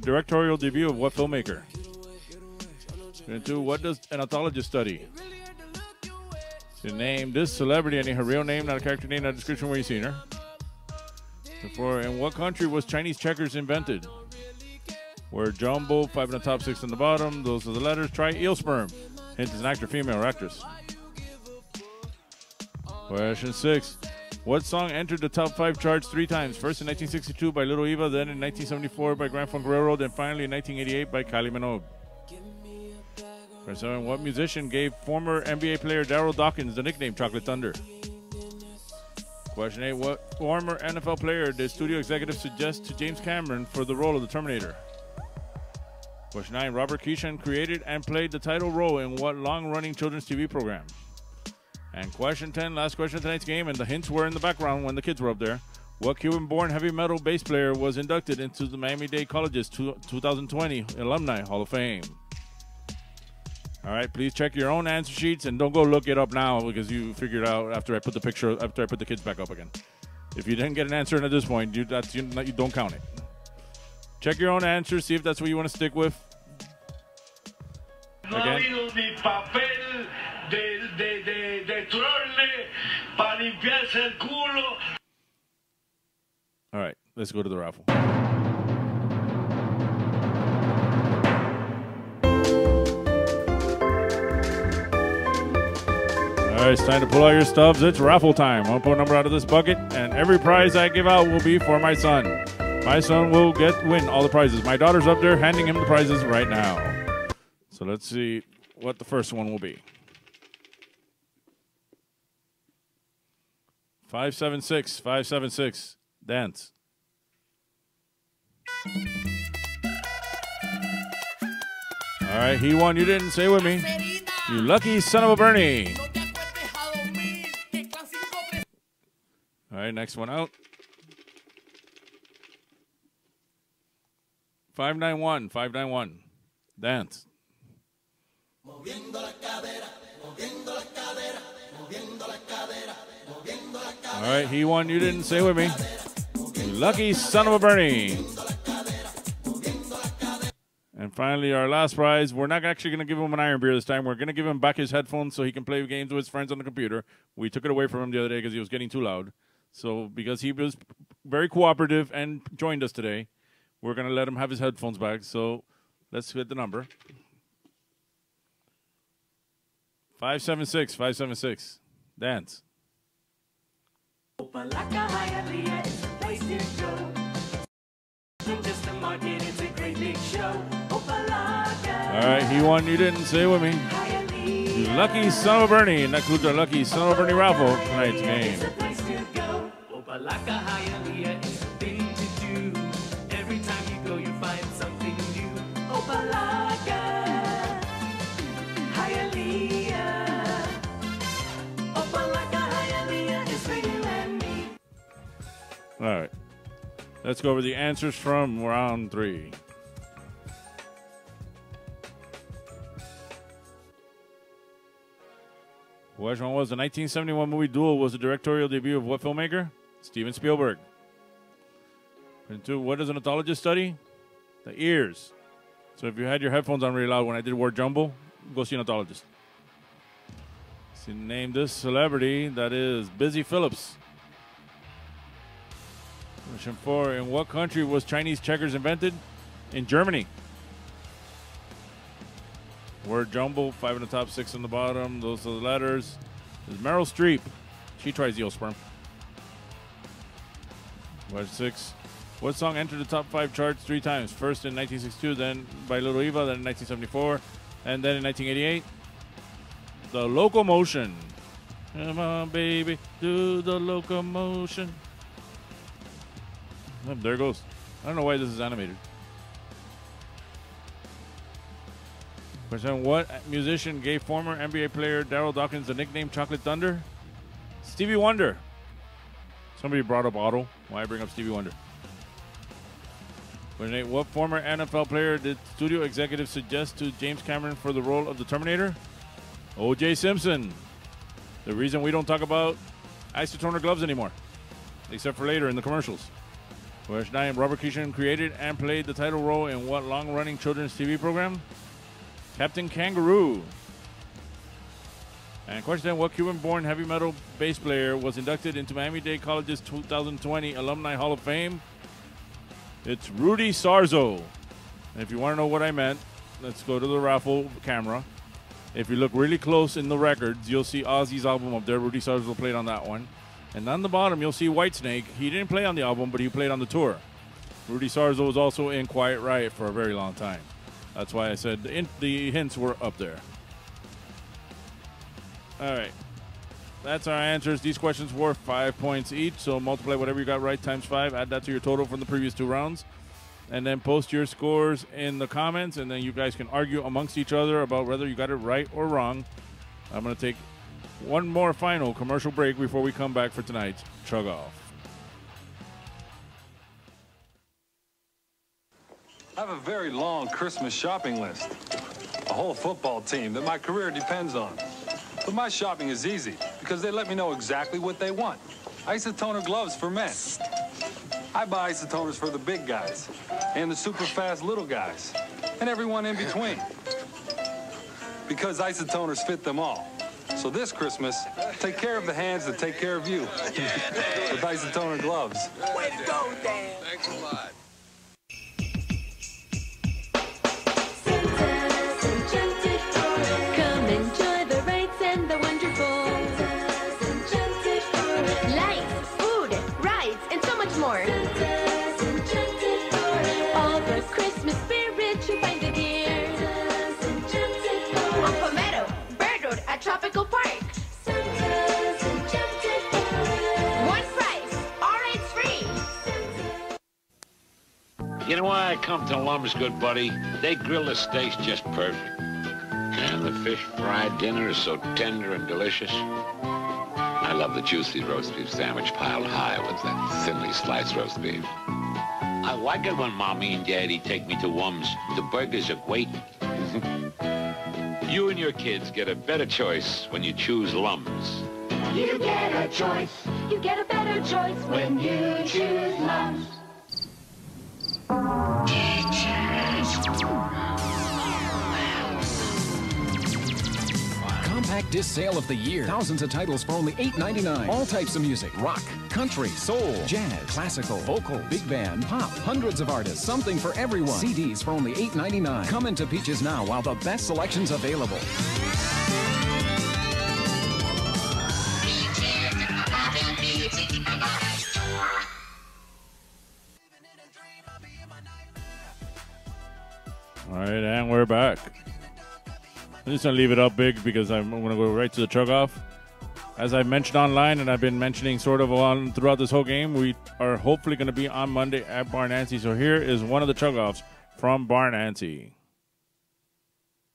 directorial debut of what filmmaker? Question 2, what does an anthologist study? To name this celebrity, any her real name, not a character name, not a description where you've seen her. Question 4, in what country was Chinese checkers invented? Word jumbo, 5 in the top, 6 in the bottom. Those are the letters. Try eel sperm. Hint is an actor, female, or actress. Question 6. What song entered the top 5 charts 3 times? First in 1962 by Little Eva, then in 1974 by Grand Funk Railroad, and finally in 1988 by Kylie Minogue. Question 7. What musician gave former NBA player Darryl Dawkins the nickname Chocolate Thunder? Question 8. What former NFL player did studio executives suggest to James Cameron for the role of the Terminator? Question 9. Robert Keeshan created and played the title role in what long-running children's TV program? And question 10, last question of tonight's game, and the hints were in the background when the kids were up there. What Cuban-born heavy metal bass player was inducted into the Miami-Dade College's 2020 Alumni Hall of Fame? All right, please check your own answer sheets and don't go look it up now because you figured out after I put the kids back up again. If you didn't get an answer at this point, you don't count it. Check your own answers, see if that's what you want to stick with. No ha habido ni papel de trole para limpiarse el culo. All right, let's go to the raffle. All right, it's time to pull out your stubs. It's raffle time. I'll pull a number out of this bucket, and every prize I give out will be for my son. My son will win all the prizes. My daughter's up there handing him the prizes right now. So let's see what the first one will be. 576, 576. Dance. All right, he won. You didn't. Say with me. You lucky son of a Bernie. All right, next one out. 591, 591. Dance. All right, he won. You didn't. Say with me. You lucky son of a Bernie. And finally, our last prize. We're not actually going to give him an iron beer this time. We're going to give him back his headphones so he can play games with his friends on the computer. We took it away from him the other day because he was getting too loud. So because he was very cooperative and joined us today, we're going to let him have his headphones back. So let's hit the number. 576, 576. Dance. Opalaka Hialeah is the place to go. It's just a market, it's a great big show. Opalaka. All right, he won. You didn't. Say with me. You lucky son of a Bernie. And that concludes our lucky son of a Bernie raffle tonight's game. Opalaka Hialeah is the thing to do. Every time you go, you find something new. Opalaka Hialeah. Opalaka Hialeah is for you and me. All right. Let's go over the answers from round 3. Question 1 was the 1971 movie Duel was the directorial debut of what filmmaker? Steven Spielberg. And 2, what does an anthologist study? The ears. So if you had your headphones on really loud when I did word jumble, go see an anthologist. So name this celebrity. That is Busy Phillips. Question 4, in what country was Chinese checkers invented? In Germany. Word jumble, 5 in the top, 6 in the bottom. Those are the letters. There's Meryl Streep. She tries Eosperm. Question 6. What song entered the top 5 charts 3 times? First in 1962, then by Little Eva, then in 1974, and then in 1988. The Locomotion. Come on, baby, do the locomotion. Oh, there it goes. I don't know why this is animated. Question: what musician gave former NBA player Daryl Dawkins the nickname Chocolate Thunder? Stevie Wonder. Somebody brought up Otto. Why bring up Stevie Wonder? Question 8: what former NFL player did studio executives suggest to James Cameron for the role of the Terminator? O.J. Simpson. The reason we don't talk about isotoner gloves anymore, except for later in the commercials. Question 9: Robert Keeshan created and played the title role in what long-running children's TV program? Captain Kangaroo. And question 10: what Cuban-born heavy metal bass player was inducted into Miami-Dade College's 2020 Alumni Hall of Fame? It's Rudy Sarzo. And if you want to know what I meant, let's go to the raffle camera. If you look really close in the records, you'll see Ozzy's album up there. Rudy Sarzo played on that one. And on the bottom, you'll see Whitesnake. He didn't play on the album, but he played on the tour. Rudy Sarzo was also in Quiet Riot for a very long time. That's why I said the hints were up there. All right. That's our answers. These questions were 5 points each, so multiply whatever you got right times 5. Add that to your total from the previous 2 rounds. And then post your scores in the comments, and then you guys can argue amongst each other about whether you got it right or wrong. I'm going to take one more final commercial break before we come back for tonight's Chug Off. I have a very long Christmas shopping list. A whole football team that my career depends on. But my shopping is easy because they let me know exactly what they want. Isotoner gloves for men. I buy isotoners for the big guys and the super fast little guys and everyone in between. Because isotoners fit them all. So this Christmas, take care of the hands that take care of you with isotoner gloves. Way to go, Dan. Thanks a lot. Come enjoy the rides and the wonderful lights, food, rides, and so much more. All the Christmas spirit you find it here. On Palmetto, Bird Road at Tropical Park. One price, all rides free. You know why I come to Lum's, good buddy? They grill the steaks just perfect. And the fish fried dinner is so tender and delicious. I love the juicy roast beef sandwich piled high with that thinly sliced roast beef. I like it when Mommy and Daddy take me to Wum's. The burgers are great. You and your kids get a better choice when you choose Lum's. You get a choice. You get a better choice when you choose Lum's. Compact disc sale of the year. Thousands of titles for only $8.99. All types of music. Rock, country, soul, jazz, classical, vocal, big band, pop. Hundreds of artists. Something for everyone. CDs for only $8.99. Come into Peaches now while the best selection's available. All right, and we're back. I'm just going to leave it up big because I'm going to go right to the chug off. As I mentioned online, and I've been mentioning sort of on throughout this whole game, we are hopefully going to be on Monday at Bar Nancy. So here is one of the chug offs from Bar Nancy.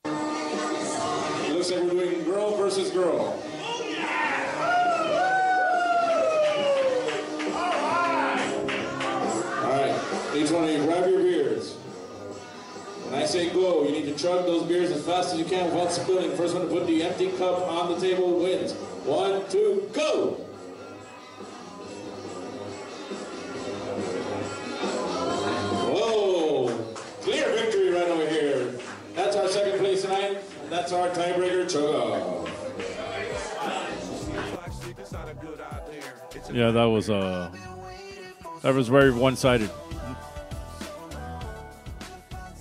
It looks like we're doing girl versus girl. All right, each one of you grab your beers. When I say go, you need to chug those beers as fast as you can without spilling. First one to put the empty cup on the table wins. 1, 2, go! Whoa! Clear victory right over here. That's our second place tonight. And that's our tiebreaker, chug off. Yeah, that was very one-sided.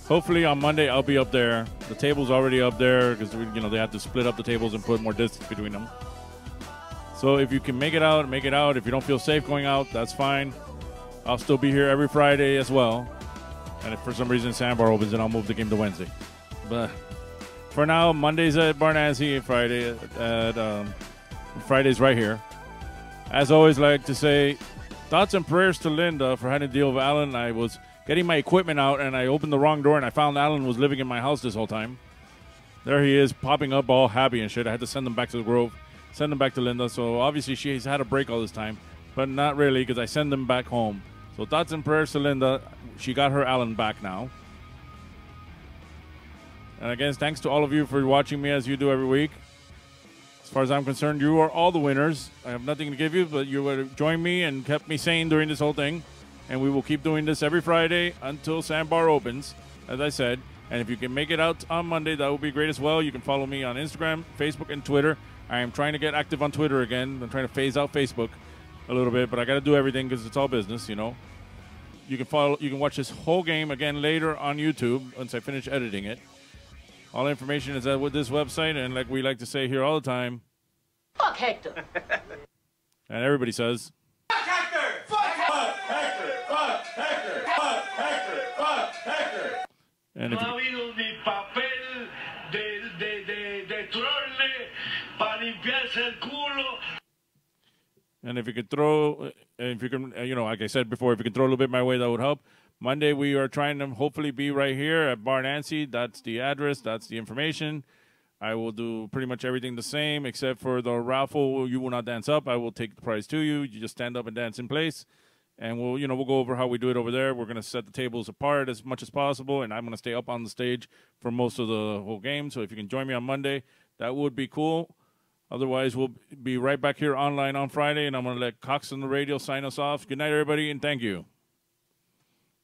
Hopefully on Monday I'll be up there. The table's already up there because they have to split up the tables and put more distance between them. So if you can make it out, make it out. If you don't feel safe going out, that's fine. I'll still be here every Friday as well. And if for some reason Sandbar opens, then I'll move the game to Wednesday. But for now, Mondays at Barnassi, Fridays right here. As always, like to say thoughts and prayers to Linda for having to deal with Alan. I was getting my equipment out, and I opened the wrong door, and I found Alan was living in my house this whole time. There he is, popping up all happy and shit. I had to send him back to the Grove, send him back to Linda. So obviously she's had a break all this time, but not really because I send him back home. So thoughts and prayers to Linda. She got her Alan back now. And again, thanks to all of you for watching me as you do every week. As far as I'm concerned, you are all the winners. I have nothing to give you, but you would join me and kept me sane during this whole thing. And we will keep doing this every Friday until Sandbar opens, as I said. And if you can make it out on Monday, that would be great as well. You can follow me on Instagram, Facebook, and Twitter. I am trying to get active on Twitter again. I'm trying to phase out Facebook a little bit, but I got to do everything because it's all business, you know. You can watch this whole game again later on YouTube once I finish editing it. All information is with this website, and like we like to say here all the time, Fuck Hector. And everybody says, Fuck Hector! Fuck Hector! Fuck Hector! Fuck Hector! Fuck Hector! and if No ha habido ni papel de trolle para limpiarse el culo. And if you could throw, if you can, like I said before, if you can throw a little bit my way, that would help. Monday, we are trying to hopefully be right here at Bar Nancy. That's the address. That's the information. I will do pretty much everything the same, except for the raffle. You will not dance up. I will take the prize to you. You just stand up and dance in place. And we'll go over how we do it over there. We're going to set the tables apart as much as possible, and I'm going to stay up on the stage for most of the whole game. So if you can join me on Monday, that would be cool. Otherwise, we'll be right back here online on Friday, and I'm going to let Cox on the radio sign us off. Good night, everybody, and thank you.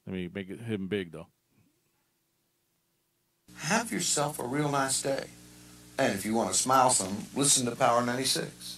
Let me make it him big, though. Have yourself a real nice day. And if you want to smile some, listen to Power 96.